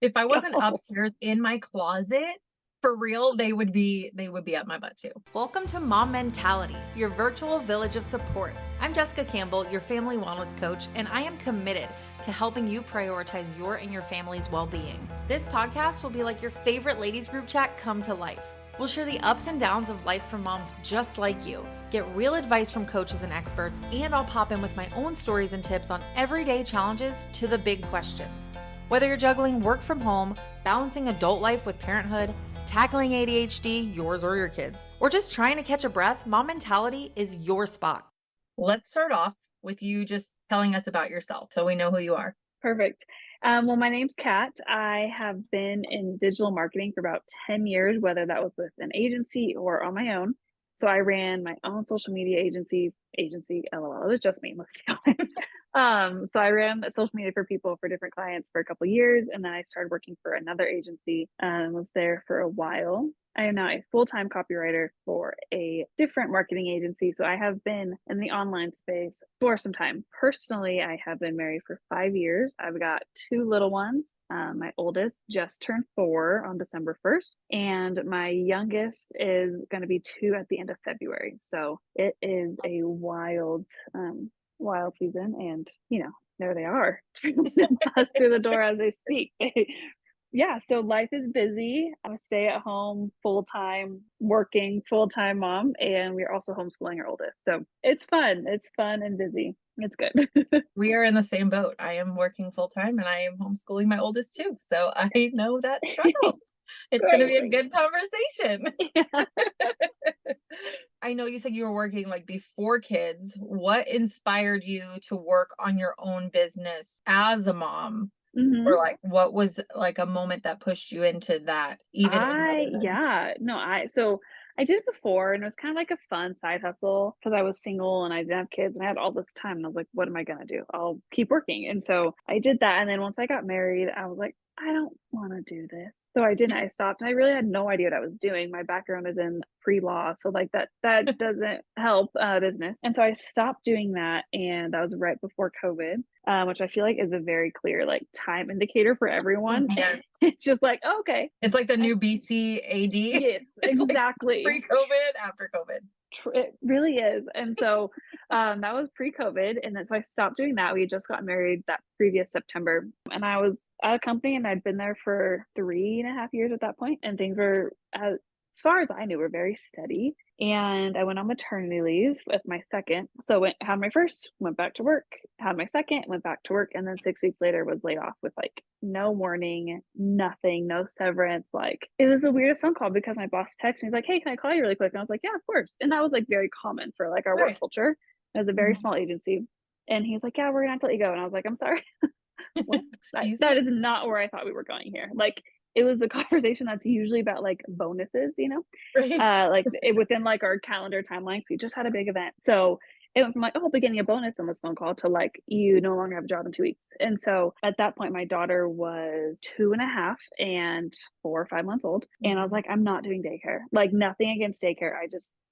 If I wasn't Go. upstairs in my closet, for real, they would be up my butt too. Welcome to Mom Mentality, your virtual village of support. I'm Jessica Campbell, your family wellness coach, and I am committed to helping you prioritize your and your family's well-being. This podcast will be like your favorite ladies group chat come to life. We'll share the ups and downs of life for moms just like you, get real advice from coaches and experts, and I'll pop in with my own stories and tips on everyday challenges to the big questions. Whether you're juggling work from home, balancing adult life with parenthood, tackling ADHD, yours or your kids, or just trying to catch a breath, Mom Mentality is your spot. Let's start off with you just telling us about yourself so we know who you are. Perfect. Well, my name's Kat. I have been in digital marketing for about 10 years, whether that was with an agency or on my own. So I ran my own social media agency, LOL, it was just me, let's be honest. So I ran social media for people for different clients for a couple of years, and then I started working for another agency and was there for a while. I am now a full-time copywriter for a different marketing agency. So I have been in the online space for some time. Personally, I have been married for 5 years. I've got 2 little ones. My oldest just turned 4 on December 1st, and my youngest is going to be 2 at the end of February. So it is a wild season, and there they are, bust through the door as they speak. Yeah, so life is busy. I'm a stay-at-home, full-time, working, full-time mom, and we're also homeschooling our oldest. So it's fun. It's fun and busy. It's good. We are in the same boat. I am working full time and I am homeschooling my oldest too. So I know that struggle. It's going to be a good conversation. Yeah. I know you said you were working like before kids. What inspired you to work on your own business as a mom? Mhm. Or like what was like a moment that pushed you into that even in motherhood? So I did it before, and it was kind of like a fun side hustle because I was single and I didn't have kids and I had all this time, and I was like, what am I gonna do? I'll keep working. And so I did that, and then once I got married, I was like, I don't want to do this. So I didn't. I stopped, and I really had no idea what I was doing. My background is in pre-law, so like that doesn't help business. And so I stopped doing that, and that was right before COVID, which I feel like is a very clear like time indicator for everyone. Yes. It's just like, oh, okay. It's like the new BCAD. Yes, It's like exactly. pre-COVID, after COVID. It really is. And so that was pre-COVID. And then so I stopped doing that. We had just got married that previous September. And I was at a company and I'd been there for 3.5 years at that point, and things were, as far as I knew, were very steady. And I went on maternity leave with my second. So had my first, went back to work, had my second, went back to work, and then 6 weeks later was laid off with like no warning, nothing, no severance. Like it was the weirdest phone call because my boss texted me, he's like, hey, can I call you really quick? And I was like, yeah, of course. And that was like very common for like our work Right. culture. It was a very Mhm. small agency. And he's like, yeah, we're gonna have to let you go. And I was like, I'm sorry. What? Excuse That me. is not where I thought we were going here. Like it was a conversation that's usually about like bonuses, Right. within like our calendar timeline. We just had a big event. So it went from like, oh, we'll be getting a bonus on this phone call to like, you no longer have a job in 2 weeks. And so at that point, my daughter was 2.5 and 4 or 5 months old. And I was like, I'm not doing daycare. Like nothing against daycare.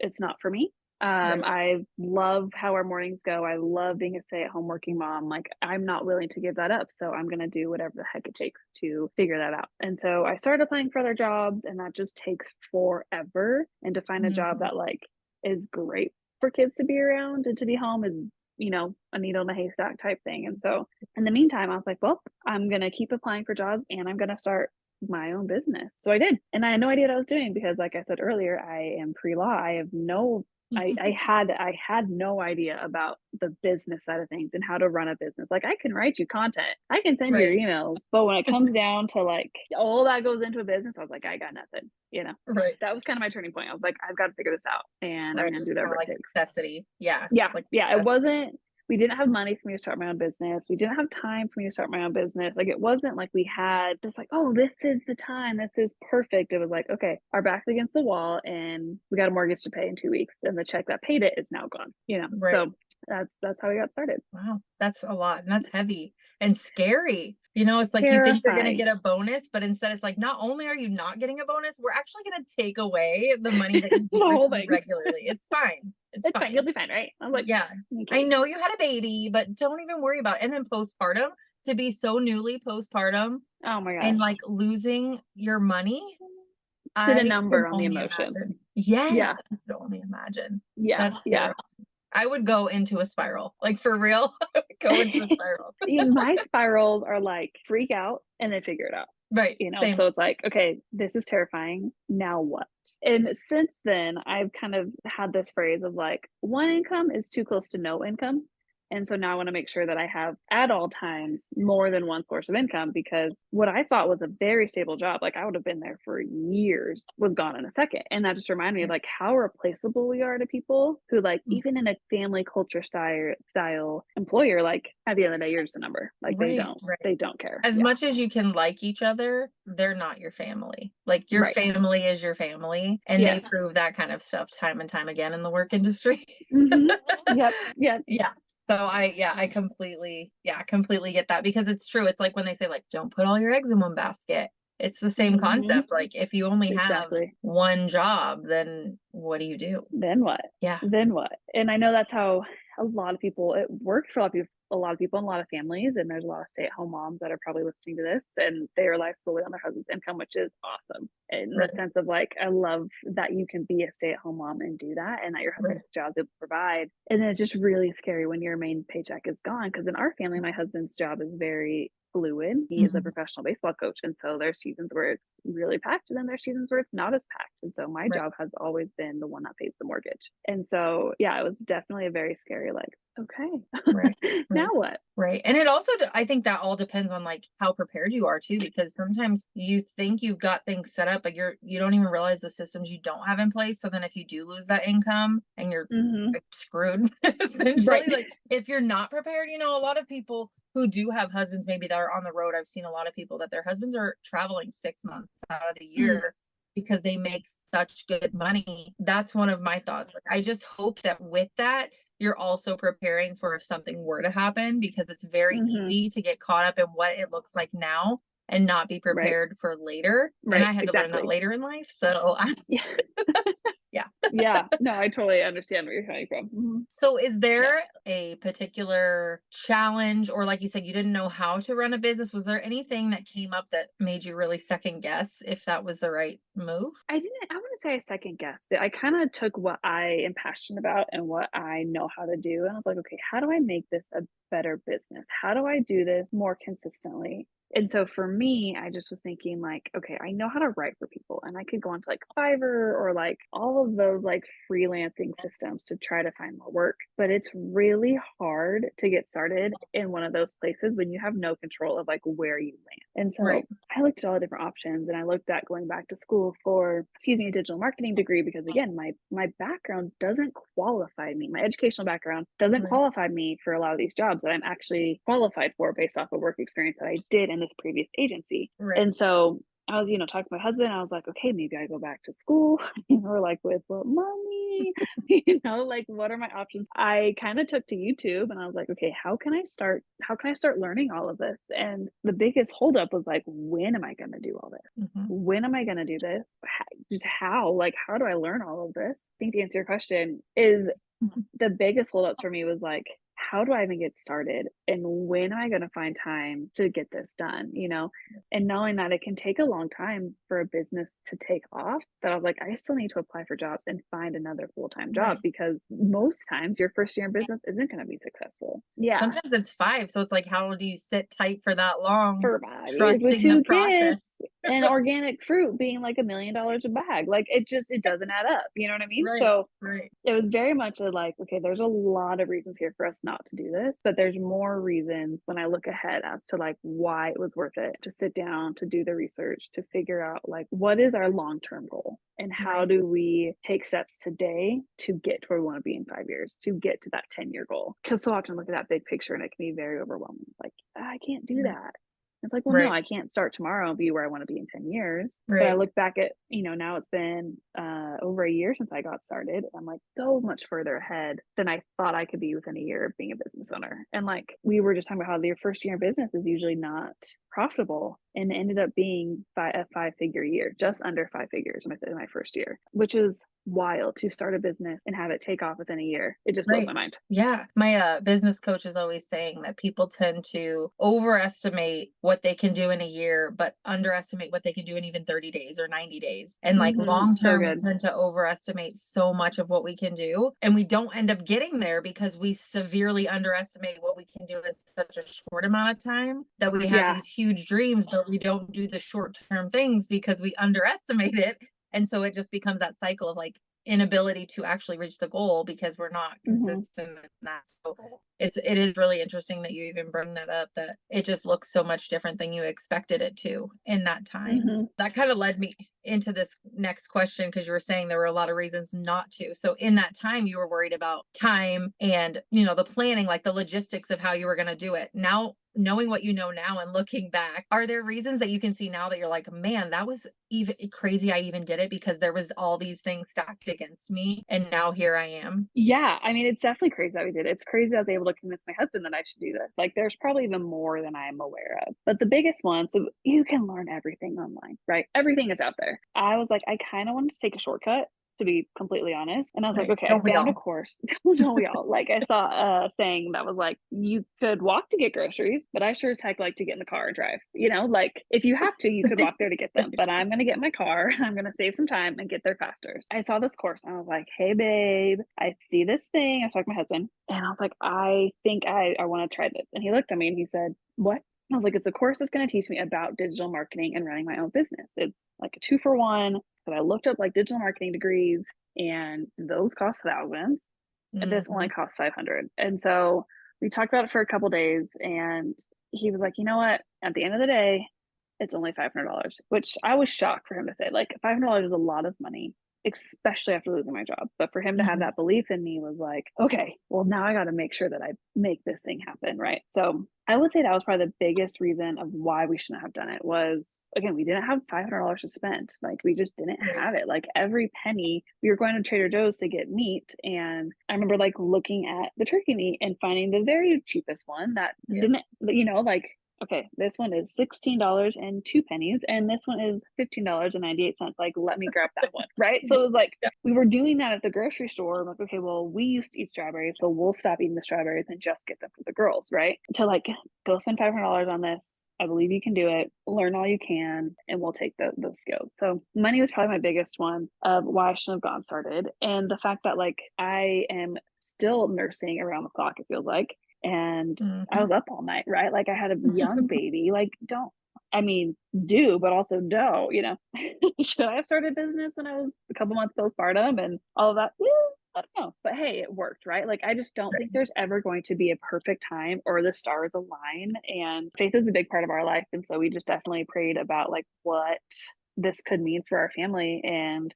It's not for me. Right. I love how our mornings go. I love being a stay-at-home working mom. Like I'm not willing to give that up. So I'm going to do whatever the heck it takes to figure that out. And so I started applying for other jobs, and that just takes forever. And to find a job Mhm. that like is great for kids to be around and to be home is, a needle in a haystack type thing. And so in the meantime, I was like, well, I'm going to keep applying for jobs and I'm going to start my own business. So I did. And I had no idea what I was doing because like I said earlier, I am pre-law. I had no idea about the business side of things and how to run a business. Like I can write you content, I can send you Right. your emails, but when it comes down to like all that goes into a business, I was like, I got nothing. Right. That was kind of my turning point. I was like, I've got to figure this out, and I'm Right. gonna do It's kind whatever of it like takes. necessity. Yeah. Yeah, Like yeah. It that. wasn't. We didn't have money for me to start my own business. We didn't have time for me to start my own business. Like it wasn't like we had just like, oh, this is the time. This is perfect. It was like, okay, our back's against the wall, and we got a mortgage to pay in 2 weeks, and the check that paid it is now gone. Right. So that's how we got started. Wow. That's a lot. And that's heavy and scary. It's like you think you're going to Terrifying. get a bonus, but instead it's like, not only are you not getting a bonus, we're actually going to take away the money that you The do whole receive thing. regularly. It's fine. It's It's fine. You'll fine. be fine, right? I was like, Yeah. I okay. know you had a baby, but don't even worry about it. And then postpartum, to be so newly postpartum Oh my and, gosh. like, losing your money, Put a I can number on the only emotions. imagine. Yes, Yeah. I can only imagine. Yeah. That's Yeah. terrible. I would go into a spiral, like, for real, I would go into a spiral. My spirals are like freak out and then figure it out. Right, same. So it's like, okay, this is terrifying. Now what? And since then, I've kind of had this phrase of like, one income is too close to no income. And so now I want to make sure that I have at all times more than one source of income, because what I thought was a very stable job, like I would have been there for years, was gone in a second. And that just reminded me of like how replaceable we are to people who, like, even in a family culture style employer, like at the end of the day, you're just a number. Like Right, they don't care. as Yeah. much as you can like each other, they're not your family. Like, your Right. family is your family, and they Yes. prove that kind of stuff time and time again in the work industry. Mhm. Yep. Yep. Yeah. So I completely get that, because it's true. It's like when they say, like, "Don't put all your eggs in one basket." It's the same Mhm. concept. Like, if you only have Exactly. one job, then what do you do? Then what? Yeah. Then what? And I know that's how a lot of people it works for a lot of people and a lot of families, and there's a lot of stay-at-home moms that are probably listening to this, and they rely solely on their husband's income, which is awesome. In the Right, sense of like, I love that you can be a stay-at-home mom and do that, and that your right. husband's job to provide. And then it's just really scary when your main paycheck is gone. Because in our family, my husband's job is very fluid. He is a Mhm. professional baseball coach, and so there's seasons where it's really packed, and then there's seasons where it's not as packed. And so my Right, job has always been the one that pays the mortgage. And so, yeah, it was definitely a very scary, like, right, okay, now right. what? Right, and it also I think that all depends on, like, how prepared you are too, because sometimes you think you've got things set up, but you don't even realize the systems you don't have in place, so then if you do lose that income and you're, Mhm. like, screwed Right. essentially, like, if you're not prepared, a lot of people who do have husbands maybe that are on the road, I've seen a lot of people that their husbands are traveling 6 months out of the Mm. year because they make such good money. That's one of my thoughts. Like, I just hope that with that, you're also preparing for if something were to happen, because it's very Mhm. easy to get caught up in what it looks like now and not be Right. prepared for later. And Right. I had to learn that Exactly. later in life. So Yeah. yeah. Yeah. No, I totally understand where you're coming from. Mhm. So is Yeah. there a particular challenge, or like you said, you didn't know how to run a business? Was there anything that came up that made you really second guess if that was the right move? I wouldn't say I second guessed it. I kind of took what I am passionate about and what I know how to do. And I was like, okay, how do I make this a better business? How do I do this more consistently? And so for me, I just was thinking like, okay, I know how to write for people, and I could go onto like Fiverr or like all of those like freelancing systems to try to find more work. But it's really hard to get started in one of those places when you have no control of like where you land. And Right. so I looked at all the different options, and I looked at going back to school for, a digital marketing degree, because again, my background doesn't qualify me. My educational background doesn't Right. qualify me for a lot of these jobs that I'm actually qualified for based off of work experience that I did in this previous agency. Right. And so I was, talking to my husband. I was like, okay, maybe I go back to school, or like with what money, like what are my options? I kind of took to YouTube, and I was like, okay, how can I start? How can I start learning all of this? And the biggest holdup was like, when am I going to do all this? Mhm. When am I going to do this? Just how? Like, how do I learn all of this? I think to answer your question is, Mhm. the biggest holdup for me was like, how do I even get started? And when am I going to find time to get this done? And knowing that it can take a long time for a business to take off, that I was like, I still need to apply for jobs and find another full-time job, Right. because most times your first year in business isn't going to be successful. Yeah. Sometimes it's 5, so it's like, how do you sit tight for that long, For 5 years with trusting the 2 process? kids and organic fruit being like $1 million a bag. Like it doesn't add up. You know what I mean? Right, So right, it was very much a like, okay, there's a lot of reasons here for us not to do this, but there's more reasons when I look ahead as to like why it was worth it to sit down, to do the research, to figure out like what is our long-term goal, and how right. do we take steps today to get to where we want to be in 5 years, to get to that 10-year goal. Because so often I look at that big picture and it can be very overwhelming. Like, I can't do Right, that. It's like, well, no, right, I can't start tomorrow and be where I want to be in 10 years. But I right. look back at, now it's been over a year since I got started. I'm like so much further ahead than I thought I could be within a year of being a business owner. And like we were just talking about how your first year in business is usually not profitable and ended up being a 5-figure year, just under 5 figures in my first year, which is wild to start a business and have it take off within a year. It just blows my mind. Yeah. My business coach is always saying that people tend to overestimate what they can do in a year, but underestimate what they can do in even 30 days or 90 days. And like long term, we tend to overestimate so much of what we can do. And we don't end up getting there because we severely underestimate what we can do in such a short amount of time, that we have these huge dreams, but we don't do the short term things because we underestimate it. And so it just becomes that cycle of like inability to actually reach the goal because we're not consistent in that. So it is really interesting that you even bring that up, that it just looks so much different than you expected it to in that time. That kind of led me into this next question, because you were saying there were a lot of reasons not to. So in that time, you were worried about time and, the planning, like the logistics of how you were going to do it. Now, knowing what you know now and looking back, are there reasons that you can see now that you're like, man, that was even crazy I even did it, because there was all these things stacked against me and now here I am? Yeah, I mean, it's definitely crazy that we did it. It's crazy I was able to convince my husband that I should do this. Like, there's probably even more than I am aware of. But the biggest one, so you can learn everything online, right? Everything is out there. I was like, I kind of wanted to take a shortcut, to be completely honest. And I was like, okay, I found a course. Don't we all? Like, I saw a saying that was like, you could walk to get groceries, but I sure as heck like to get in the car and drive. Like, if you have to, you could walk there to get them. But I'm going to get in my car. I'm going to save some time and get there faster. I saw this course and I was like, hey, babe, I see this thing. I was talking to my husband and I was like, I think I want to try this. And he looked at me and he said, what? I was like, it's a course that's going to teach me about digital marketing and running my own business. It's like a 2-for-1. But I looked up like digital marketing degrees and those cost thousands. And this only costs 500. And so we talked about it for a couple days and he was like, you know what? At the end of the day, it's only $500, which I was shocked for him to say. Like, $500 is a lot of money, especially after losing my job. But for him to have that belief in me was like, okay, well, now I got to make sure that I make this thing happen. Right. So I would say that was probably the biggest reason of why we shouldn't have done it was, again, we didn't have $500 to spend. Like, we just didn't have it. Like, every penny, we were going to Trader Joe's to get meat. And I remember like looking at the turkey meat and finding the very cheapest one that didn't, like, okay, this one is $16.02, and this one is $15.98. Like, let me grab that one, right? So it was like, we were doing that at the grocery store. I'm like, okay, well, we used to eat strawberries, so we'll stop eating the strawberries and just get them for the girls, right? To like, go spend $500 on this. I believe you can do it. Learn all you can, and we'll take those skills. So money was probably my biggest one of why I shouldn't have gotten started. And the fact that like I am still nursing around the clock, it feels like. And I was up all night, right? Like, I had a young baby. Like, do, but also don't, should I have started business when I was a couple months postpartum and all of that? Yeah, I don't know. But hey, it worked, right? Like, I just don't think there's ever going to be a perfect time or the stars align. And faith is a big part of our life. And so we just definitely prayed about like what this could mean for our family and,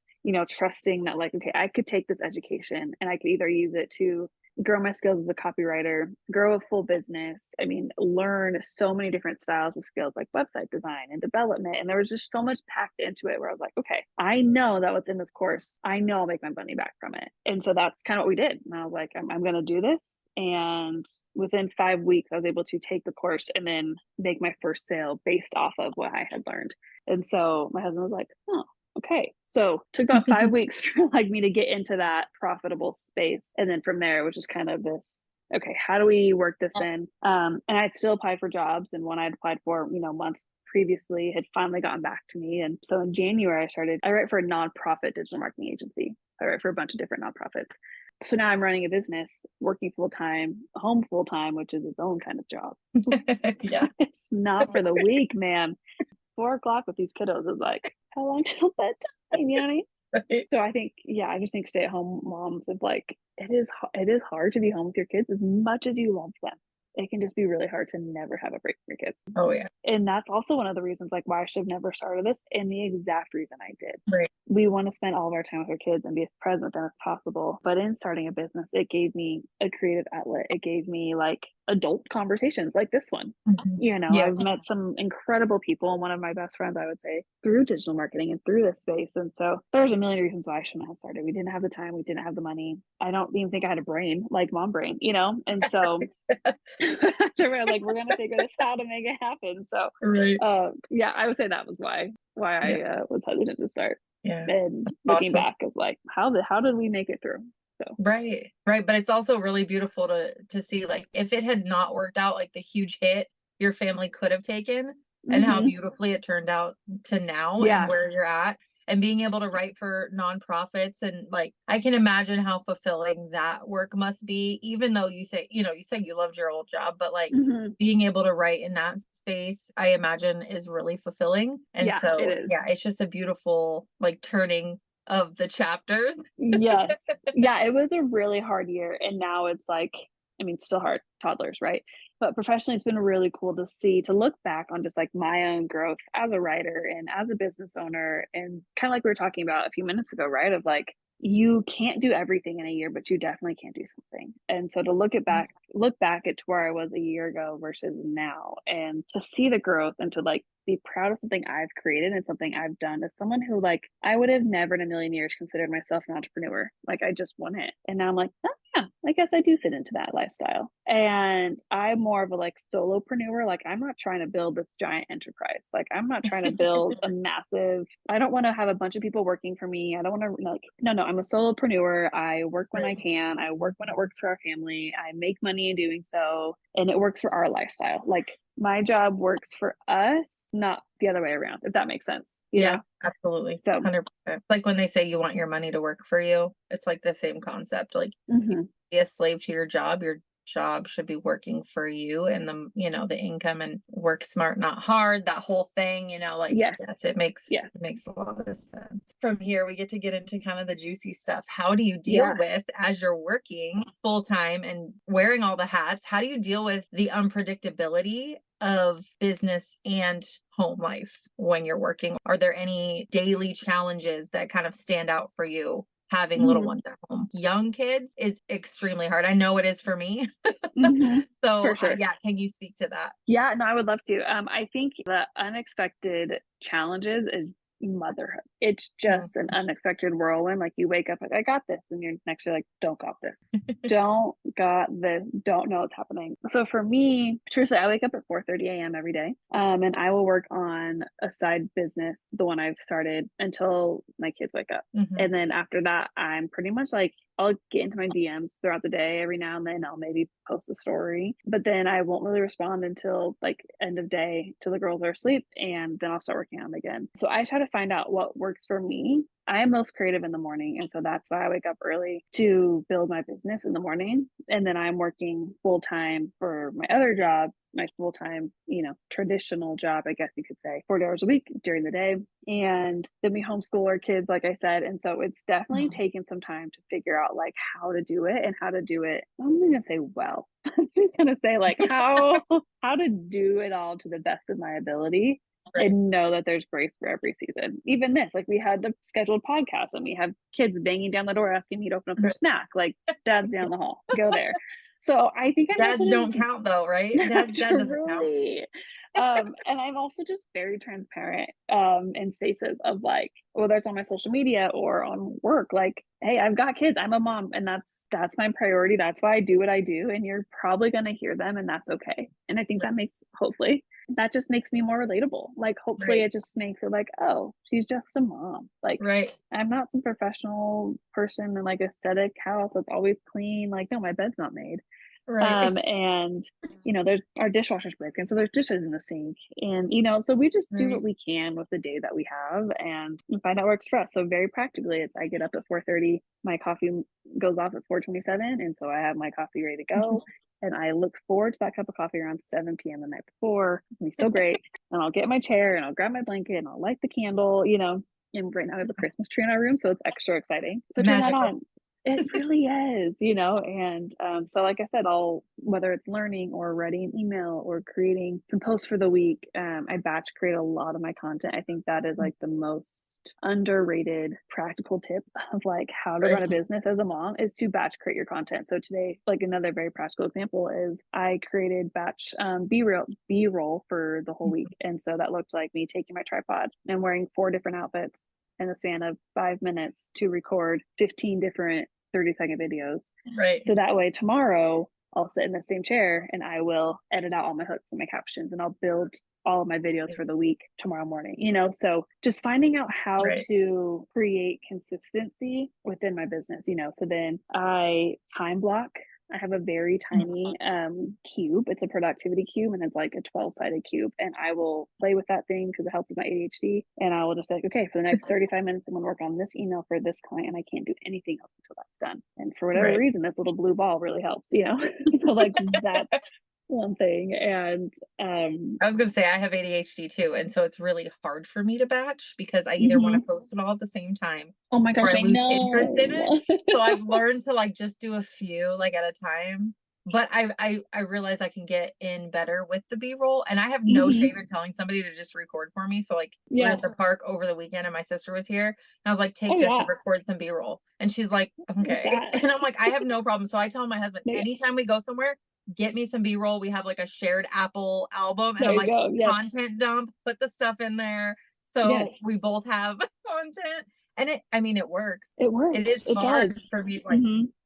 trusting that like, okay, I could take this education and I could either use it to grow my skills as a copywriter, grow a full business. I mean, learn so many different styles of skills like website design and development. And there was just so much packed into it where I was like, okay, I know that what's in this course, I know I'll make my money back from it. And so that's kind of what we did. And I was like, I'm going to do this. And within 5 weeks, I was able to take the course and then make my first sale based off of what I had learned. And so my husband was like, oh, okay. So took about 5 weeks for like me to get into that profitable space. And then from there, it was just kind of this, okay, how do we work this in? And I'd still applied for jobs. And one I'd applied for, months previously had finally gotten back to me. And so in January, I write for a nonprofit digital marketing agency. I write for a bunch of different nonprofits. So now I'm running a business, working full-time, home full-time, which is its own kind of job. Yeah. It's not for the weak, man. 4 o'clock with these kiddos is like, how long till bedtime, you know what I mean? Right. So I think, I just think stay-at-home moms of like, it is hard to be home with your kids as much as you love them. It can just be really hard to never have a break from your kids. Oh yeah. And that's also one of the reasons like why I should have never started this, and the exact reason I did. Right. We want to spend all of our time with our kids and be as present with them as possible. But in starting a business, it gave me a creative outlet. It gave me like adult conversations like this one. You know, Yeah. I've met some incredible people, and one of my best friends, I would say, through digital marketing and through this space. And so there's a million reasons why I shouldn't have started. We didn't have the time, we didn't have the money. I don't even think I had a brain, like mom brain, you know? And so we're like, we're gonna figure this out and make it happen. So Right. yeah, I would say that was why Yeah. I was hesitant to start. Yeah. And looking Awesome. back is like, how did we make it through? So Right. Right. But it's also really beautiful to see, like, if it had not worked out, like the huge hit your family could have taken, and how beautifully it turned out to now and where you're at, and being able to write for nonprofits. And like, I can imagine how fulfilling that work must be, even though you say, you said you loved your old job, but like being able to write in that space, I imagine, is really fulfilling. And yeah, so, it is. yeah, it's just a beautiful, like, turning of the chapters. Yes. Yeah, it was a really hard year. And now it's like, I mean, still hard, toddlers, right? But professionally, it's been really cool to look back on just like my own growth as a writer and as a business owner. And kind of like we were talking about a few minutes ago, right? Of like, you can't do everything in a year, but you definitely can do something. And so to look back at where I was a year ago versus now, and to see the growth and to like be proud of something I've created and something I've done as someone who, like, I would have never in a million years considered myself an entrepreneur. Like, I just won it. And now I'm like, oh yeah, I guess I do fit into that lifestyle. And I'm more of a like solopreneur. Like, I'm not trying to build this giant enterprise. Like, I'm not trying to build I don't want to have a bunch of people working for me. I don't want to, like, no, I'm a solopreneur. I work when I can. I work when it works for our family. I make money in doing so. And it works for our lifestyle. Like, my job works for us, not the other way around, if that makes sense. You know? Absolutely. So 100%. Like when they say you want your money to work for you, it's like the same concept. Like, you be a slave to your job should be working for you, and the income, and work smart, not hard, that whole thing, like, yes, it makes a lot of sense. From here, we get into kind of the juicy stuff. How do you deal with, as you're working full time and wearing all the hats, how do you deal with the unpredictability of business and home life when you're working? Are there any daily challenges that kind of stand out for you having little ones at home? Young kids is extremely hard. I know it is for me. So for sure. Can you speak to that? Yeah, no, I would love to. I think the unexpected challenges is motherhood. It's just an unexpected whirlwind. Like, you wake up like, I got this, and you're next year like, don't got this. Don't got this. Don't know what's happening. So for me, truthfully, I wake up at 4:30 a.m. every day. And I will work on a side business, the one I've started, until my kids wake up. And then after that, I'm pretty much like, I'll get into my DMs throughout the day. Every now and then I'll maybe post a story, but then I won't really respond until like end of day, till the girls are asleep, and then I'll start working on them again. So I try to find out what works for me. I am most creative in the morning, and so that's why I wake up early to build my business in the morning. And then I'm working full time for my other job, my full time, traditional job, I guess you could say, 40 hours a week during the day. And then we homeschool our kids, like I said. And so it's definitely taken some time to figure out like how to do it, and how to do it. I'm not going to say well, I'm just going to say like how to do it all to the best of my ability. And know that there's grace for every season. Even this, like, we had the scheduled podcast, and we have kids banging down the door asking me to open up their snack. Like, dad's down the hall, go there. So I think dads don't count though, right? Dad doesn't count. And I'm also just very transparent in spaces of like, whether it's on my social media or on work, like, hey, I've got kids, I'm a mom, and that's my priority. That's why I do what I do, and you're probably going to hear them, and that's okay. And I think that just makes me more relatable. Like, hopefully it just makes it like, oh, she's just a mom. Like, I'm not some professional person in like aesthetic house that's always clean. Like, no, my bed's not made. And there's our dishwasher's broken, so there's dishes in the sink, and so we just do what we can with the day that we have, and find out what works for us. So very practically, it's I get up at 4:30, my coffee goes off at 4:27, and so I have my coffee ready to go. And I look forward to that cup of coffee around 7 p.m. the night before. It'll be so great. And I'll get my chair, and I'll grab my blanket, and I'll light the candle, and right now we have a Christmas tree in our room, so it's extra exciting. So turn that on. It really is, and so like I said, whether it's learning or writing an email or creating some posts for the week, I batch create a lot of my content. I think that is like the most underrated practical tip of like how to run a Right. business as a mom is to batch create your content. So today, like another very practical example is I created batch B-roll for the whole week. And so that looked like me taking my tripod and wearing 4 different outfits in the span of 5 minutes to record 15 different 30-second videos. Right. So that way tomorrow I'll sit in the same chair and I will edit out all my hooks and my captions and I'll build all of my videos for the week tomorrow morning, so just finding out how Right. to create consistency within my business, so then I time block. I have a very tiny cube. It's a productivity cube and it's like a 12-sided cube. And I will play with that thing because it helps with my ADHD. And I will just say, like, okay, for the next 35 minutes, I'm going to work on this email for this client and I can't do anything else until that's done. And for whatever Right. reason, this little blue ball really helps, so like that's one thing. And I was gonna say I have ADHD too, and so it's really hard for me to batch because I either want to post it all at the same time oh my or gosh, I I lose interest in it. know. So I've learned to like just do a few like at a time. But I realize I can get in better with the B-roll, and I have no shame in telling somebody to just record for me. So like we were Yeah. at the park over the weekend and my sister was here and I was like, Oh take this yeah. and record some B-roll. And she's like, With okay. that. And I'm like, I have no problem. So I tell my husband, There anytime we go somewhere, get me some B-roll. We have like a shared Apple album and I'm you like, go. Yes. content dump, put the stuff in there. So Yes. we both have content. And it works. It It works. is It hard does. for me like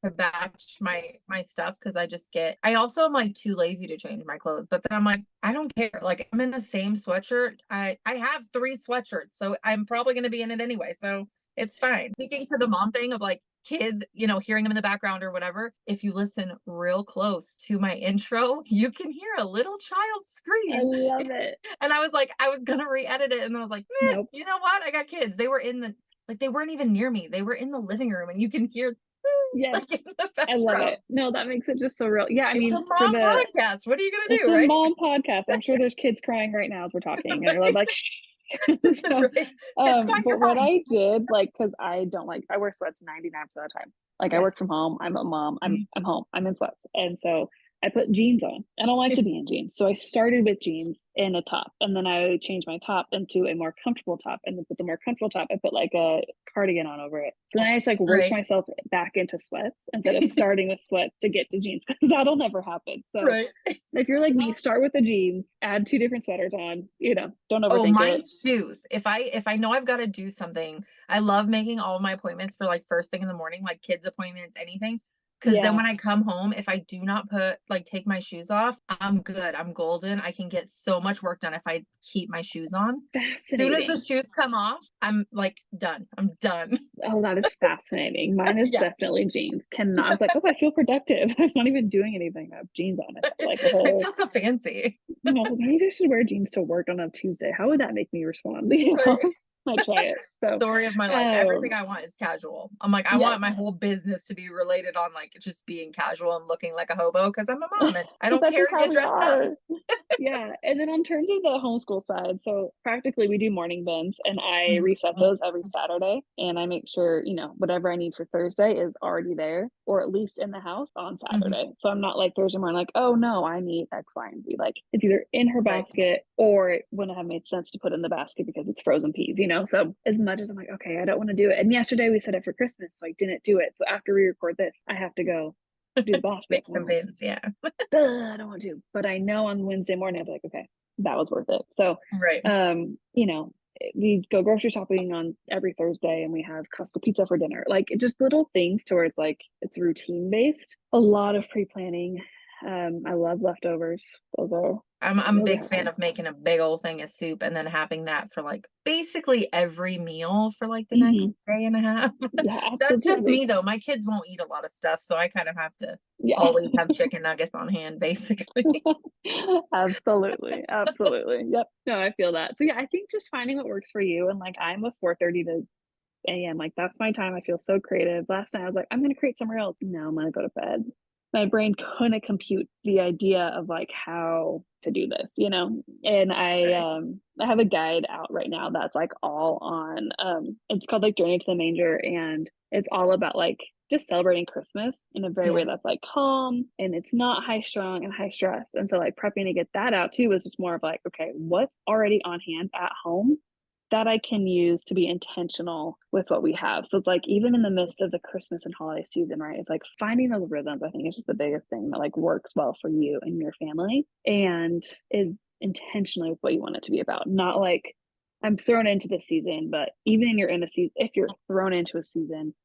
to batch my stuff because I also am like too lazy to change my clothes. But then I'm like, I don't care. Like I'm in the same sweatshirt. I have 3 sweatshirts, so I'm probably gonna be in it anyway. So it's fine. Speaking to the mom thing of like kids, hearing them in the background or whatever, if you listen real close to my intro, you can hear a little child I scream. love it. And I was like, I was gonna re-edit it, and then I was like, Nope. you know what? I got kids. They were in the like they weren't even near me. They were in the living room, and you can hear Yes. like in the I love background. it. No, that makes it just so real. Yeah, I It's mean, a mom podcast. What are you gonna it's do, a right? mom podcast. I'm sure there's kids crying right now as we're talking, and you're like, shh. So, Right? It's fine. but You're what fine. I did, like, because I wear sweats 99% of the time. Like, I Yes. work from home. I'm a mom. I'm home. I'm in sweats, and so I put jeans on. I don't like to be in jeans, so I started with jeans and a top, and then I changed my top into a more comfortable top, and then with the more comfortable top, I put like a cardigan on over it. So then I just like worked Right. myself back into sweats instead of starting with sweats to get to jeans because that'll never happen. So Right. if you're like me, start with the jeans, add 2 different sweaters on, don't Oh, overthink it. mine's shoes. If I know I've got to do something, I love making all of my appointments for like first thing in the morning, like kids appointments, anything. Because then Yeah. when I come home, if I do not take my shoes off, I'm good. I'm golden. I can get so much work done if I keep my shoes on. As soon as the Fascinating. shoes come off, I'm like done. I'm done. Oh, that is fascinating. Mine is Yeah. definitely jeans. Cannot, I was like, oh, I feel productive. I'm not even doing anything. I have jeans on. It's like a I whole, feel so fancy. maybe I should wear jeans to work on a Tuesday. How would that make me respond? Right. Might try it. So, Story of my life. Everything I want is casual. I'm like, I yes. want my whole business to be related on like just being casual and looking like a hobo because I'm a mom and I don't That's care just to how get we dressed up. are. Yeah. And then on terms of the homeschool side, so practically we do morning bins and I reset those every Saturday and I make sure, whatever I need for Thursday is already there or at least in the house on Saturday. So I'm not like Thursday morning, like, oh no, I need X, Y, and Z. Like it's either in her Right. basket or it wouldn't have made sense to put in the basket because it's frozen peas, So as much as I'm like, okay, I don't want to do it. And yesterday we set it for Christmas, so I didn't do it. So after we record this, I have to go do the basket. Make some bins, yeah. I don't want to, but I know on Wednesday morning I'll be like, okay, that was worth it. So, Right. we go grocery shopping on every Thursday and we have Costco pizza for dinner. Like just little things to where it's like it's routine based. A lot of pre-planning. I love leftovers. Those are I'm a really big fan hard. of making a big old thing of soup and then having that for like basically every meal for like the next day and a half. Yeah, That's just absolutely. me though. My kids won't eat a lot of stuff, so I kind of have to Yeah. always have chicken nuggets on hand, basically. Absolutely. Absolutely. Yep. No, I feel that. So yeah, I think just finding what works for you. And like I'm a 4:30 to a.m. Like that's my time. I feel so creative. Last night I was like, I'm gonna create some reels. No, I'm gonna go to bed. My brain couldn't compute the idea of like how to do this, you know? And I have a guide out right now that's like all on, it's called like Journey to the Manger, and it's all about like just celebrating Christmas in a very way that's like calm and it's not high strung and high stress. And so like prepping to get that out too was just more of like, okay, what's already on hand at home that I can use to be intentional with what we have. So it's like, even in the midst of the Christmas and holiday season, right? It's like finding those rhythms, I think, is just the biggest thing that like works well for you and your family and is intentionally with what you want it to be about. Not like I'm thrown into the season, but even in a season, if you're thrown into a season,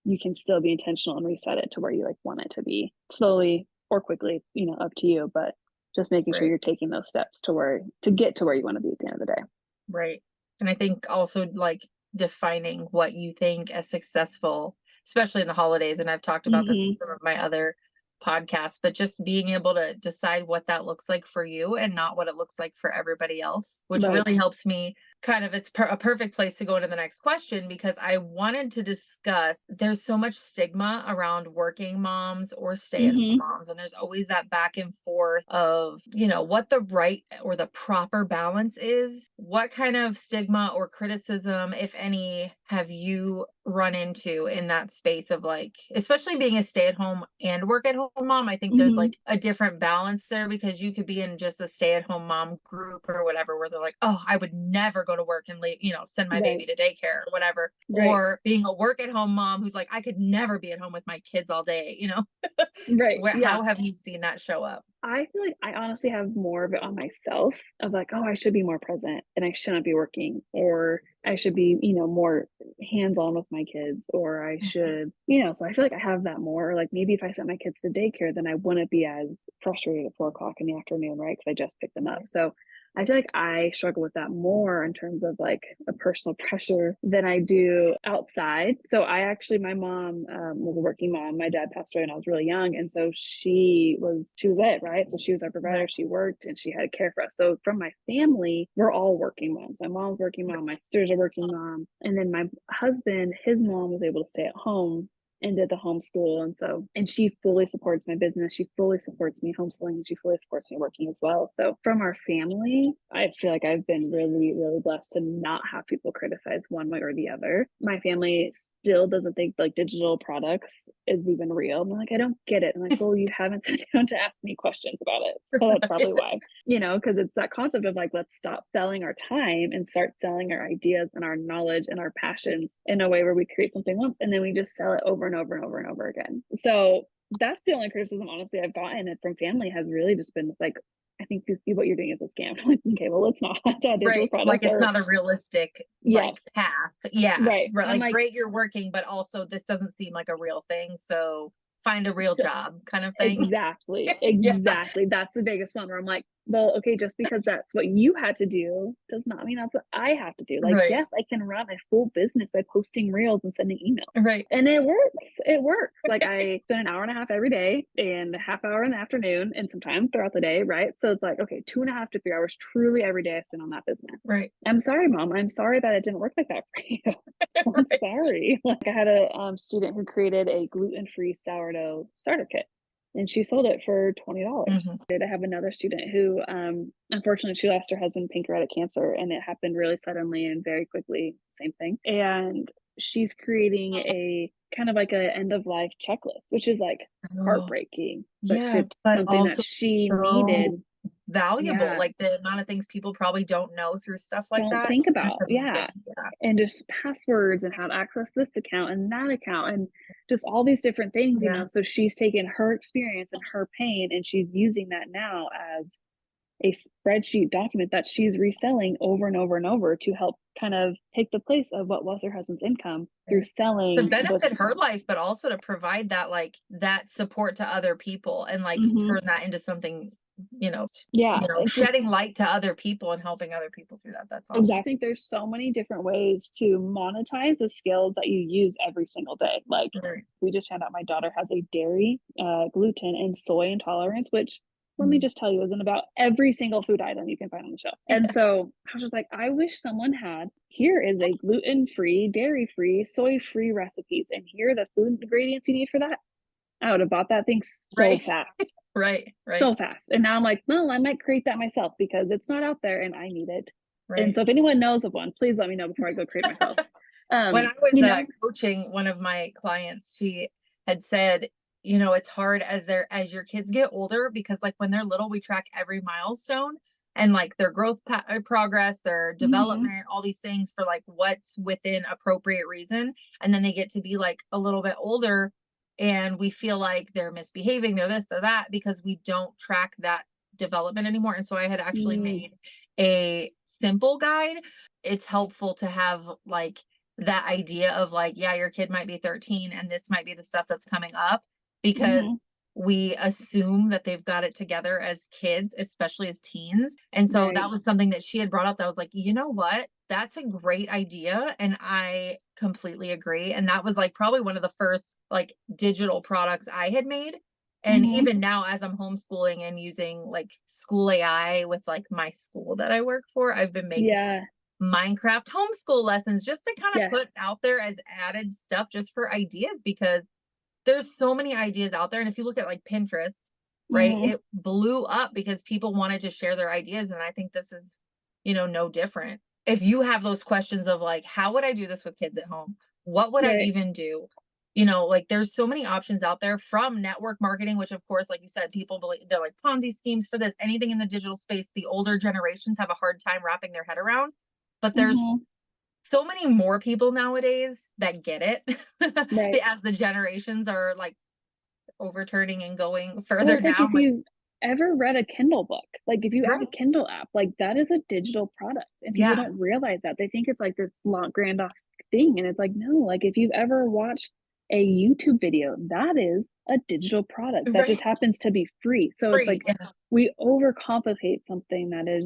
you can still be intentional and reset it to where you like want it to be, slowly or quickly, you know, up to you, but just making sure you're taking those steps to get to where you want to be at the end of the day. Right. And I think also like defining what you think as successful, especially in the holidays. And I've talked about this in some of my other podcasts, but just being able to decide what that looks like for you and not what it looks like for everybody else, which really helps me kind of, it's a perfect place to go into the next question, because I wanted to discuss, there's so much stigma around working moms or stay-at-home moms, and there's always that back and forth of, you know, what the right or the proper balance is. What kind of stigma or criticism, if any, have you run into in that space of like, especially being a stay-at-home and work-at-home mom? I think there's like a different balance there, because you could be in just a stay-at-home mom group or whatever where they're like, oh, I would never go to work and leave, you know, send my baby to daycare or whatever. Or being a work-at-home mom who's like, I could never be at home with my kids all day, you know? How have you seen that show up? I feel like I honestly have more of it on myself of like, oh, I should be more present and I shouldn't be working, or I should be, you know, more hands-on with my kids, or I should, you know, so I feel like I have that more. Like maybe if I sent my kids to daycare, then I wouldn't be as frustrated at 4 o'clock in the afternoon, right? Because I just picked them up. So I feel like I struggle with that more in terms of like a personal pressure than I do outside. So my mom was a working mom. My dad passed away when I was really young. And so she was it, right? So she was our provider. She worked and she had to care for us. So from my family, we're all working moms. My mom's working mom, my sister's a working mom. And then my husband, his mom was able to stay at home and did the homeschool. And she fully supports my business. She fully supports me homeschooling, and she fully supports me working as well. So from our family, I feel like I've been really, really blessed to not have people criticize one way or the other. My family still doesn't think like digital products is even real. I'm like, I don't get it. I'm like, well, you haven't sat down to ask me questions about it. So that's probably why, you know, because it's that concept of like, let's stop selling our time and start selling our ideas and our knowledge and our passions in a way where we create something once and then we just sell it over and over and over and over again. So that's the only criticism, honestly, I've gotten from family has really just been like, I think what you're doing is a scam. I'm like, okay, well, let's not. Like it's not a realistic like path. Like great, you're working, but also this doesn't seem like a real thing. So find a real job kind of thing. Exactly. That's the biggest one where I'm like, well, okay, just because that's what you had to do does not mean that's what I have to do. Like, yes, I can run a full business by posting reels and sending emails. And it works. Like I spend an hour and a half every day and a half hour in the afternoon and sometimes throughout the day, right? So it's like, okay, 2.5 to 3 hours truly every day I spend on that business. I'm sorry, Mom. I'm sorry that it didn't work like that for you. I'm sorry. Like I had a student who created a gluten-free sourdough starter kit, and she sold it for $20. I have another student who, unfortunately, she lost her husband to pancreatic cancer, and it happened really suddenly and very quickly. Same thing. And she's creating a kind of like a end of life checklist, which is like heartbreaking, but something that she needed. Valuable, like the amount of things people probably don't know through stuff like that. Think about, and just passwords and how to access this account and that account and just all these different things, you know. So she's taken her experience and her pain and she's using that now as a spreadsheet document that she's reselling over and over and over to help kind of take the place of what was her husband's income through selling to benefit her life, but also to provide that like that support to other people and like turn that into something, shedding light to other people and helping other people through that. That's awesome. Exactly. I think there's so many different ways to monetize the skills that you use every single day. Like we just found out my daughter has a dairy, gluten, and soy intolerance, which let me just tell you, is in about every single food item you can find on the shelf. And so I was just like, I wish someone had, here is a gluten-free, dairy-free, soy-free recipes, and here are the food ingredients you need for that. I would have bought that thing so Right. fast, Right. Right. so fast. And now I'm like, no, I might create that myself because it's not out there and I need it. And Right. so if anyone knows of one, please let me know before I go create myself. When I was You know, coaching one of my clients, she had said, you know, it's hard as your kids get older because like when they're little, we track every milestone and like their progress, their mhm, development, all these things for like what's within appropriate reason. And then they get to be like a little bit older and we feel like they're misbehaving, they're this, they're that because we don't track that development anymore. And so I had actually mm, made a simple guide. It's helpful to have like that idea of like, yeah, your kid might be 13 and this might be the stuff that's coming up because mhm, we assume that they've got it together as kids, especially as teens. And so right. that was something that she had brought up that was like, you know what? That's a great idea. And I completely agree. And that was like probably one of the first like digital products I had made. And Mhm, even now, as I'm homeschooling and using like school AI with like my school that I work for, I've been making yeah, Minecraft homeschool lessons just to kind of put yes, out there as added stuff just for ideas because there's so many ideas out there. And if you look at like Pinterest, right, mhm, it blew up because people wanted to share their ideas. And I think this is, you know, no different. If you have those questions of like, how would I do this with kids at home? What would I right, even do? You know, like there's so many options out there from network marketing, which of course, like you said, people believe they're like Ponzi schemes for this, anything in the digital space, the older generations have a hard time wrapping their head around. But there's mhm, so many more people nowadays that get it right. as the generations are like overturning and going Well, further it's like if down like you ever read a Kindle book, like if you have a right, Kindle app, like that is a digital product. And people yeah, don't realize that. They think it's like this long grandiose thing. And it's like, no, like if you've ever watched a YouTube video, that is a digital product that just right, happens to be free. So it's free, like yeah. we overcomplicate something that is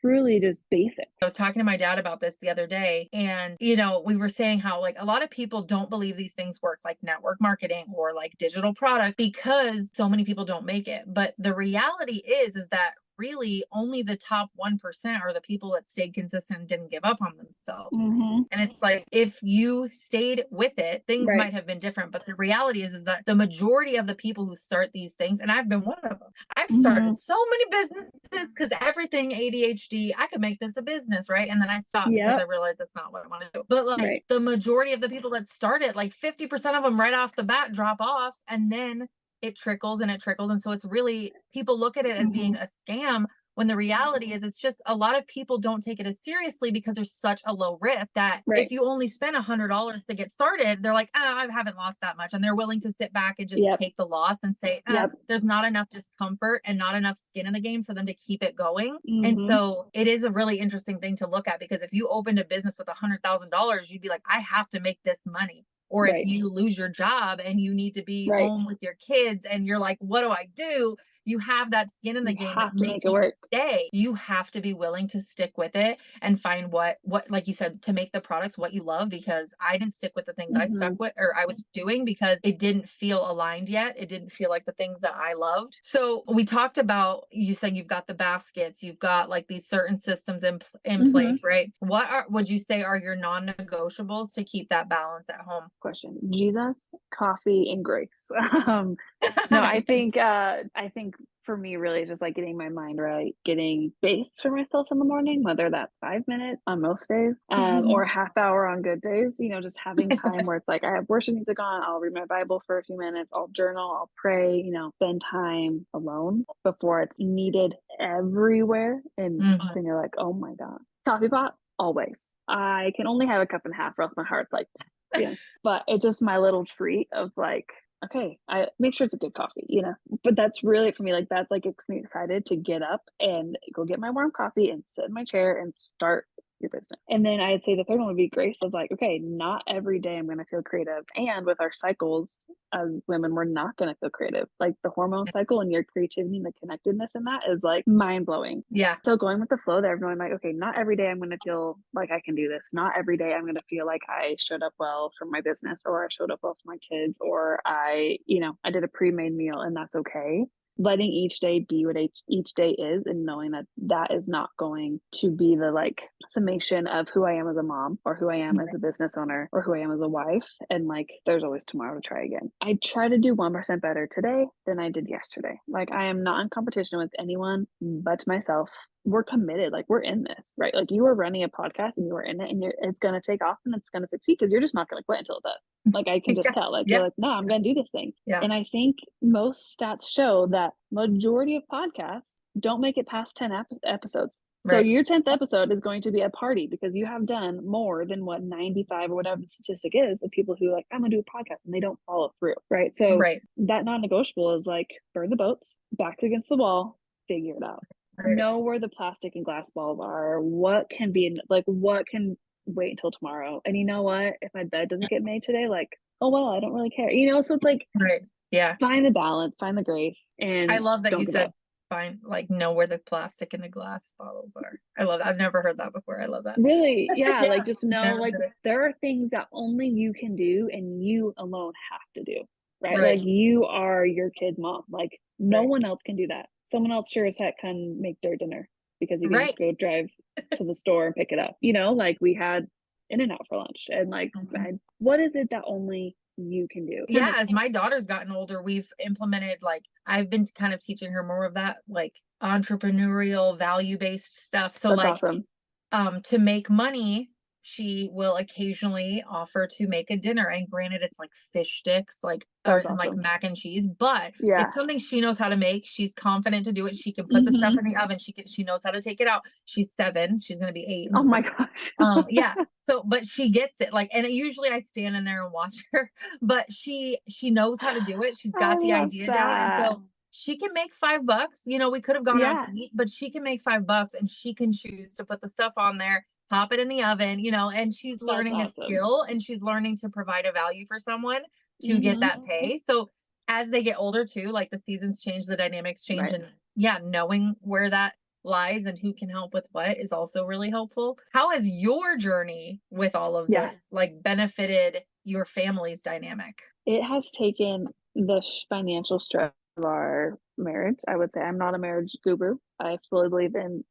truly just basic. I was talking to my dad about this the other day, and you know, we were saying how like a lot of people don't believe these things work, like network marketing or like digital products, because so many people don't make it. But the reality is that really only the top 1% are the people that stayed consistent and didn't give up on themselves. Hmm. And it's like if you stayed with it, things Right. might have been different. But the reality is that the majority of the people who start these things, and I've been one of them, I've Hmm. started so many businesses because everything ADHD, I could make this a business, right? And then I stopped because I Yep. realized that's not what I want to do. But like Right. the majority of the people that start it, like 50% of them right off the bat drop off and then it trickles and it trickles. And so it's really, people look at it as being Hmm. a scam when the reality is it's just a lot of people don't take it as seriously because there's such a low risk that if Right. you only spend $100 to get started, they're like, I haven't lost that much. And they're willing to sit back and just Yep. take the loss and say, Yep. there's not enough discomfort and not enough skin in the game for them to keep it going. And Hmm. so it is a really interesting thing to look at because if you opened a business with $100,000, you'd be like, I have to make this money. Or if Right. you lose your job and you need to be Right. home with your kids and you're like, what do I do? You have that skin in the You game that have to make makes it you work. stay. You have to be willing to stick with it and find what like you said, to make the products what you love, because I didn't stick with the things I stuck Mhm. with or I was doing because it didn't feel aligned yet. It didn't feel like the things that I loved. So we talked about, you said you've got the baskets, you've got like these certain systems in Mhm. place, right? What would you say are your non-negotiables to keep that balance at home? Question. Jesus, coffee, and grace. No, I think for me, really, just like getting my mind right, getting space for myself in the morning, whether that's 5 minutes on most days, or a half hour on good days. Just having time where it's like I have worship music on, I'll read my Bible for a few minutes, I'll journal, I'll pray. Spend time alone before it's needed everywhere, and Mhm. then you're like, oh my god, coffee pot always. I can only have a cup and a half, or else my heart's like, yeah. But it's just my little treat of like, okay, I make sure it's a good coffee. But that's really for me, like that like gets me excited to get up and go get my warm coffee and sit in my chair and start your business. And then I'd say the third one would be grace of like, okay, not every day I'm gonna feel creative. And with our cycles as women, we're not gonna feel creative. Like the hormone cycle and your creativity and the connectedness in that is like mind blowing. Yeah. So going with the flow there, everyone like, okay, not every day I'm going to feel like I can do this. Not every day I'm going to feel like I showed up well for my business or I showed up well for my kids or I did a pre-made meal and that's okay. letting each day be what each day is, and knowing that that is not going to be the like summation of who I am as a mom or who I am as a business owner or who I am as a wife. And like, there's always tomorrow to try again. I try to do 1% better today than I did yesterday. Like, I am not in competition with anyone but myself. We're committed, like we're in this, right? Like, you are running a podcast and you are in it, and it's going to take off and it's going to succeed, because you're just not going to quit until it does. Like, I can just tell, like, you're like, no, I'm going to do this thing. And I think most stats show that majority of podcasts don't make it past 10 episodes. So your 10th episode is going to be a party, because you have done more than what 95 or whatever the statistic is of people who like, I'm gonna do a podcast, and they don't follow through, right? So that non-negotiable is like, burn the boats, back against the wall, figure it out. Know where the plastic and glass balls are, what can be like, what can wait until tomorrow. And you know what, if my bed doesn't get made today, like, oh well, I don't really care, you know. So it's like, find the balance, find the grace. And I love that you said find, like, know where the plastic and the glass bottles are. I love that. I've never heard that before. I love that. Really? Yeah. Like, just know, like, there are things that only you can do and you alone have to do, right? Like, you are your kid's mom. Like, no one else can do that. Someone else sure as heck can make their dinner, because you can just go drive to the store and pick it up. You know, like, we had In-N-Out for lunch, and like, what is it that only you can do? Yeah, as my daughter's gotten older, we've implemented, like, I've been kind of teaching her more of that, like, entrepreneurial value-based stuff. So that's like, awesome. To make money, she will occasionally offer to make a dinner, and granted, it's like fish sticks, like, or like mac and cheese, but it's something she knows how to make. She's confident to do it. She can put the stuff in the oven. She knows how to take it out. She's 7. She's going to be 8. Oh my gosh. Yeah. So, but she gets it, like, and usually I stand in there and watch her, but she knows how to do it. She's got the idea down. And so she can make $5. You know, we could have gone out to eat, but she can make $5, and she can choose to put the stuff on there, pop it in the oven, you know, and she's learning a skill, and she's learning to provide a value for someone to get that pay. So as they get older too, like, the seasons change, the dynamics change, and knowing where that lies and who can help with what is also really helpful. How has your journey with all of this, like, benefited your family's dynamic? It has taken the financial stress of our marriage. I would say I'm not a marriage guru. I fully believe in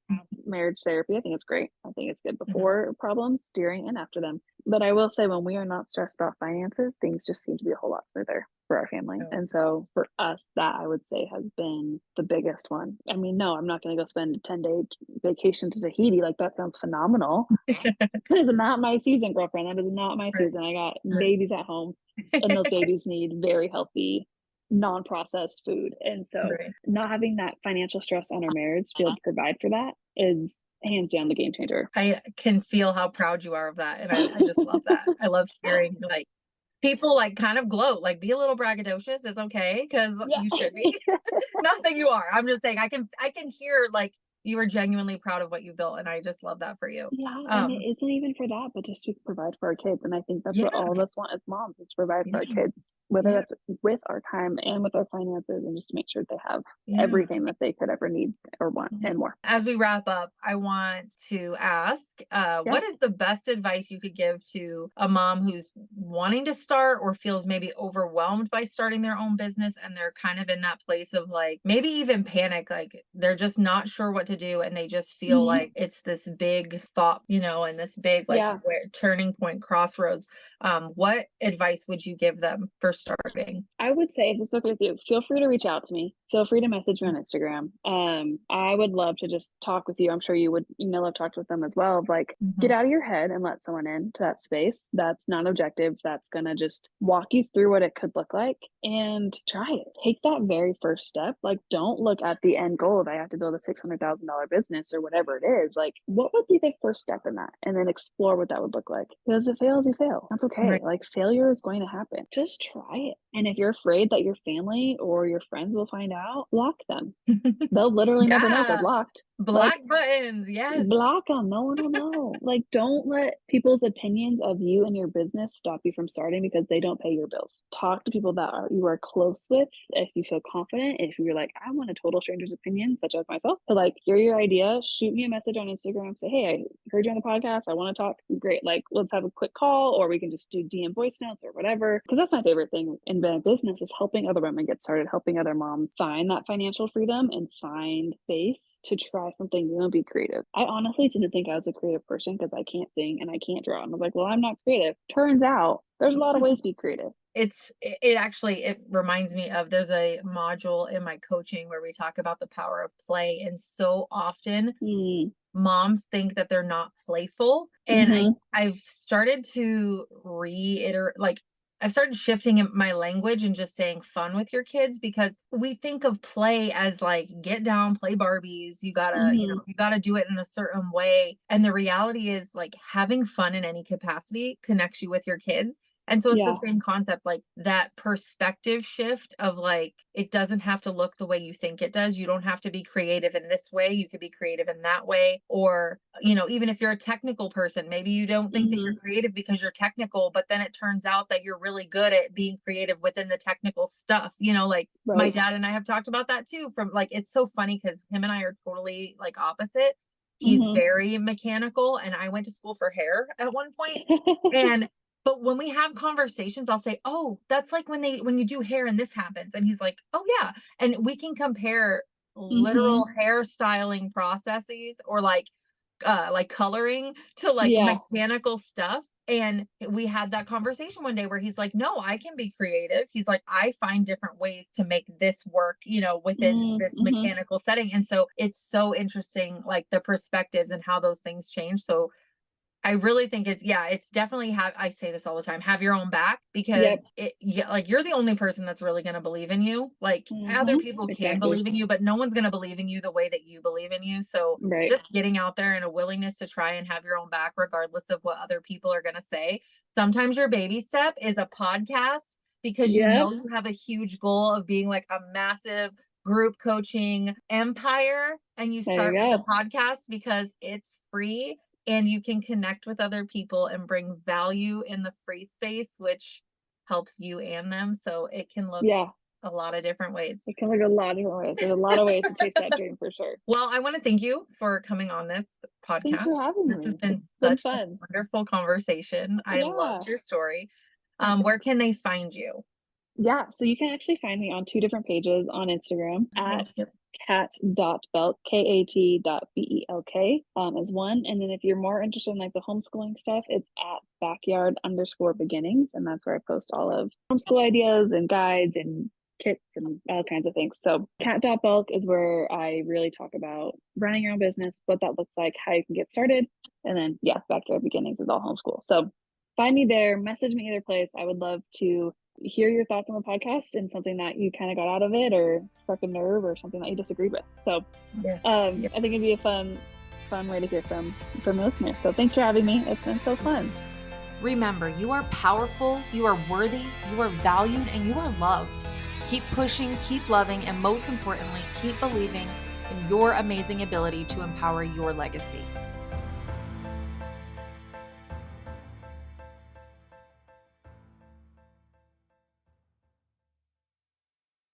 marriage therapy. I think it's great. I think it's good before problems, during, and after them. But I will say, when we are not stressed about finances, things just seem to be a whole lot smoother for our family. And so for us, that, I would say, has been the biggest one. I mean, no, I'm not going to go spend a 10-day vacation to Tahiti. Like, that sounds phenomenal. That is not my season, girlfriend. That is not my season. I got babies at home, and those babies need very healthy, non-processed food. And so not having that financial stress on our marriage to be able to provide for that is hands down the game changer. I can feel how proud you are of that. And I just love that. I love hearing, like, people, like, kind of gloat, like, be a little braggadocious. It's okay, because you should be. Not that you are. I'm just saying, I can hear, like, you are genuinely proud of what you built, and I just love that for you. And it isn't even for that, but just to provide for our kids. And I think that's what all of us want as moms, is to provide for our kids, whether that's with our time and with our finances, and just to make sure they have everything that they could ever need or want, and more. As we wrap up, I want to ask, what is the best advice you could give to a mom who's wanting to start, or feels maybe overwhelmed by starting their own business, and they're kind of in that place of, like, maybe even panic, like, they're just not sure what to do, and they just feel like it's this big thought, you know, and this big, like, turning point, crossroads. What advice would you give them for starting? I would say, if it's okay with you, feel free to reach out to me. Feel free to message me on Instagram. I would love to just talk with you. I'm sure you would, I've talked with them as well. Like, get out of your head and let someone into that space that's not objective, that's going to just walk you through what it could look like, and try it. Take that very first step. Like, don't look at the end goal of, I have to build a $600,000 business or whatever it is. Like, what would be the first step in that? And then explore what that would look like. Because if it fails, you fail. That's okay. Like, failure is going to happen. Just try it. And if you're afraid that your family or your friends will find out, block them. They'll literally never know they're blocked. Block buttons, yes. Block them. No one will know. Like, don't let people's opinions of you and your business stop you from starting because they don't pay your bills. Talk to people that you are close with if you feel confident. If you're like, I want a total stranger's opinion, such as myself, to, like, hear your idea, shoot me a message on Instagram, say, hey, I heard you on the podcast, I want to talk. Great. Like, let's have a quick call, or we can just do DM voice notes or whatever. Because that's my favorite thing in business, is helping other women get started, helping other moms find find that financial freedom and find space to try something new and be creative. I honestly didn't think I was a creative person because I can't sing and I can't draw. And I was like, well, I'm not creative. Turns out there's a lot of ways to be creative. It reminds me of, there's a module in my coaching where we talk about the power of play. And so often moms think that they're not playful. And I've started to I've started shifting my language and just saying fun with your kids, because we think of play as like, get down, play Barbies. You gotta, you gotta do it in a certain way. And the reality is, like, having fun in any capacity connects you with your kids. And so it's the same concept, like that perspective shift of like, it doesn't have to look the way you think it does. You don't have to be creative in this way. You could be creative in that way. Or, even if you're a technical person, maybe you don't think that you're creative because you're technical, but then it turns out that you're really good at being creative within the technical stuff. My dad and I have talked about that too, from like, it's so funny because him and I are totally like opposite. He's very mechanical, and I went to school for hair at one point. But when we have conversations, I'll say, oh, that's like when you do hair and this happens. And he's like, oh yeah. And we can compare literal hairstyling processes, or like coloring, to like mechanical stuff. And we had that conversation one day where he's like, no, I can be creative. He's like, I find different ways to make this work, within this mechanical setting. And so it's so interesting, like the perspectives and how those things change. So I really think it's definitely I say this all the time, have your own back, because like, you're the only person that's really going to believe in you. Like other people can believe in you, but no one's going to believe in you the way that you believe in you. So just getting out there and a willingness to try and have your own back, regardless of what other people are going to say. Sometimes your baby step is a podcast, because you have a huge goal of being like a massive group coaching empire. And you start with a podcast because it's free. And you can connect with other people and bring value in the free space, which helps you and them. So it can look a lot of different ways. It can look a lot of different ways. There's a lot of ways to chase that dream, for sure. Well, I want to thank you for coming on this podcast. Thanks for having me. This has been such a wonderful conversation. I loved your story. Where can they find you? Yeah, so you can actually find me on 2 different pages on Instagram at cat.belk, kat.belk, is one. And then if you're more interested in like the homeschooling stuff, it's at backyard_beginnings. And that's where I post all of homeschool ideas and guides and kits and all kinds of things. So cat.belk is where I really talk about running your own business, what that looks like, how you can get started. And then backyard beginnings is all homeschool. So find me there, message me either place. I would love to hear your thoughts on the podcast and something that you kind of got out of it, or struck a nerve, or something that you disagreed with. So I think it'd be a fun way to hear from listeners. So thanks for having me. It's been so fun. Remember, you are powerful, you are worthy, you are valued, and you are loved. Keep pushing, keep loving, and most importantly, keep believing in your amazing ability to empower your legacy.